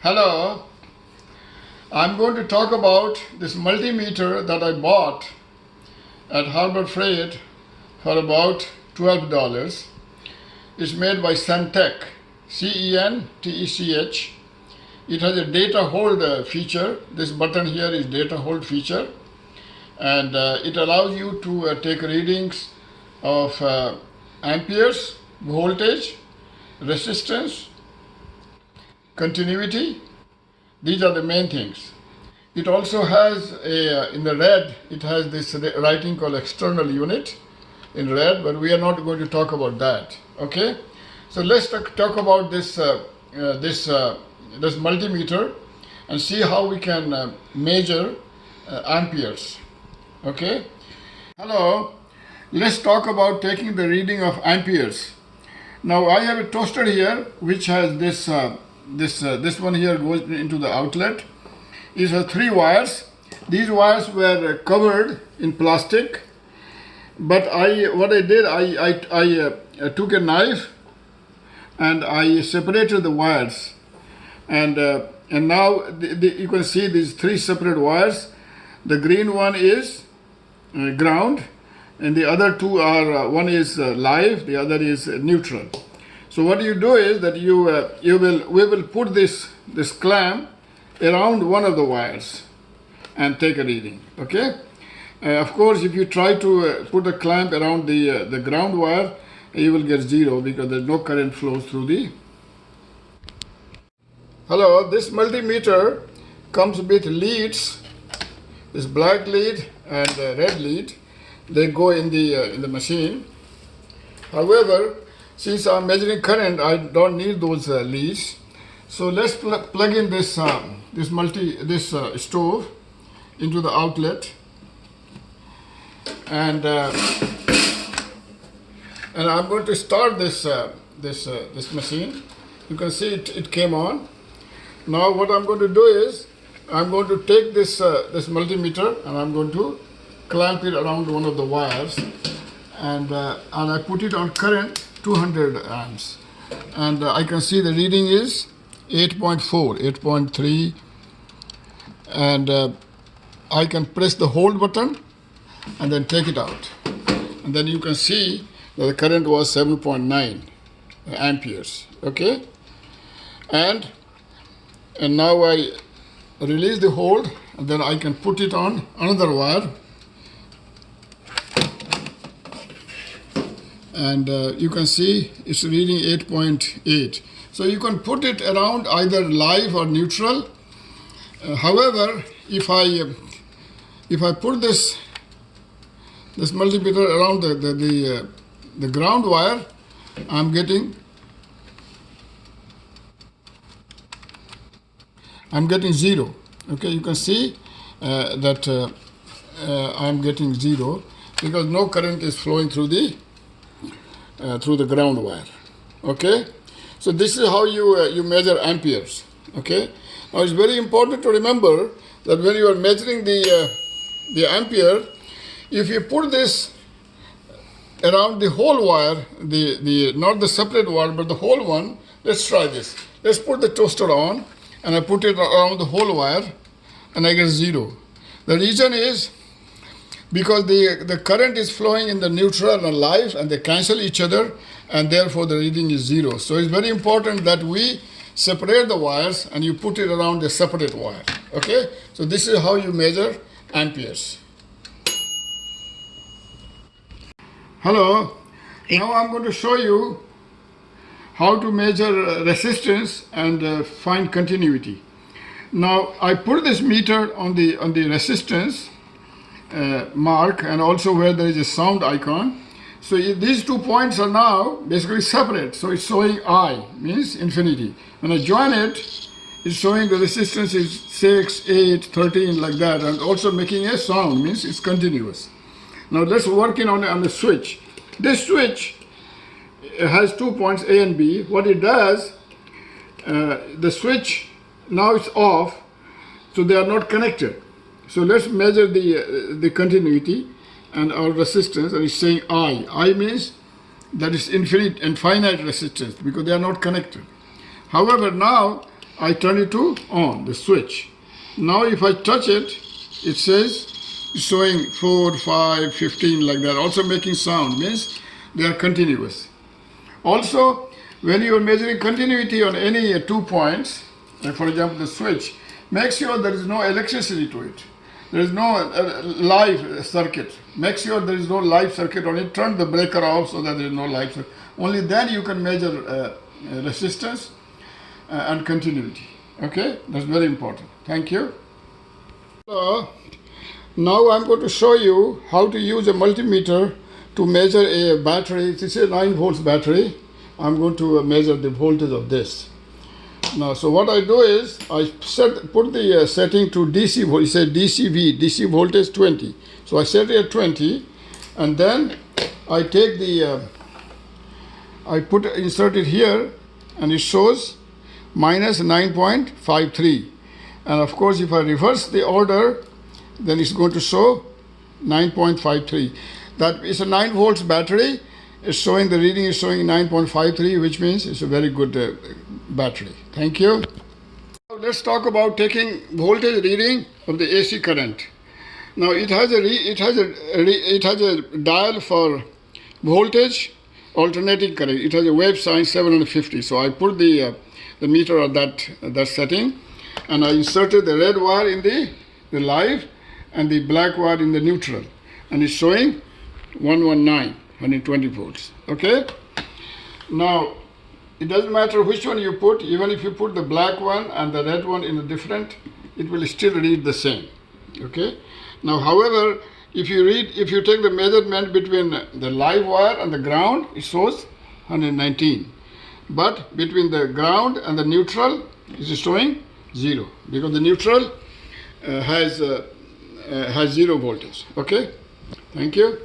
Hello, I'm going to talk about this multimeter that I bought at Harbor Freight for about $12. It's made by CENTECH, CENTECH. It has a data hold feature. This button here is data hold feature, and it allows you to take readings of amperes, voltage, resistance, continuity. These are the main things. It also has in the red, it has this writing called external unit in red, but we are not going to talk about that. Okay, so let's talk about this multimeter and see how we can measure amperes. Okay, hello, let's talk about taking the reading of amperes. Now I have a toaster here which has this one here goes into the outlet. It has 3 wires. These wires were covered in plastic, but I took a knife and I separated the wires, and now you can see these 3 separate wires. The green one is ground, and the other 2 are one is live, the other is neutral. So what you do is that we will put this clamp around one of the wires and take a reading. Okay. Of course, if you try to put a clamp around the ground wire, you will get 0 because there's no current flows through the. Hello, this multimeter comes with leads. This black lead and red lead. They go in the machine. However, since I'm measuring current, I don't need those leads. So let's plug in this stove into the outlet, and I'm going to start this machine. You can see it came on. Now what I'm going to do is I'm going to take this multimeter and I'm going to clamp it around one of the wires, and I put it on current 200 amps, and I can see the reading is 8.4, 8.3, and I can press the hold button and then take it out, and then you can see that the current was 7.9 amperes. Okay, and now I release the hold, and then I can put it on another wire, and you can see it's reading 8.8. So you can put it around either live or neutral. However, if I put this multimeter around the ground wire, I'm getting 0. Okay, you can see that I'm getting 0 because no current is flowing through the ground wire. Okay, so this is how you measure amperes. Okay, now it's very important to remember that when you are measuring the ampere, if you put this around the whole wire, not the separate wire but the whole one. Let's try this. Let's put the toaster on, and I put it around the whole wire, and I get 0. The reason is because the current is flowing in the neutral and live, and they cancel each other, and therefore the reading is 0. So it's very important that we separate the wires and you put it around the separate wire. Okay, so this is how you measure amperes. Hello, now I'm going to show you how to measure resistance and find continuity. Now I put this meter on the resistance mark, and also where there is a sound icon. So these 2 points are now basically separate. So it's showing I, means infinity. When I join it, it's showing the resistance is 6, 8, 13, like that, and also making a sound, means it's continuous. Now let's work on the switch. This switch has 2 points A and B. What it does, the switch, now it's off, so they are not connected. So let's measure the continuity and our resistance, and it's saying I. I means that is infinite resistance because they are not connected. However, now I turn it to on, the switch. Now if I touch it, it says it's showing 4, 5, 15 like that, also making sound, means they are continuous. Also, when you are measuring continuity on any 2 points, like for example the switch, make sure there is no electricity to it. There is no live circuit. Make sure there is no live circuit on it. Turn the breaker off so that there is no live circuit. Only then you can measure resistance and continuity. Okay, that's very important. Thank you. Now I'm going to show you how to use a multimeter to measure a battery. This is a 9 volts battery. I'm going to measure the voltage of this. Now, so what I do is I put the setting to DC. It says DCV, DC voltage 20. So I set it at 20, and then I take the insert it here, and it shows minus 9.53. And of course, if I reverse the order, then it's going to show 9.53. That is a 9 volts battery. It's showing, the reading is showing 9.53, which means it's a very good battery. Thank you. Now let's talk about taking voltage reading of the AC current. Now it has a dial for voltage alternating current. It has a wave sign 750. So I put the meter at that setting, and I inserted the red wire in the live and the black wire in the neutral, and it's showing 120 volts. Okay. Now it doesn't matter which one you put. Even if you put the black one and the red one in a different, it will still read the same. Okay. Now, however, if you take the measurement between the live wire and the ground, it shows 119. But between the ground and the neutral, it is showing 0, because the neutral has 0 voltage. Okay. Thank you.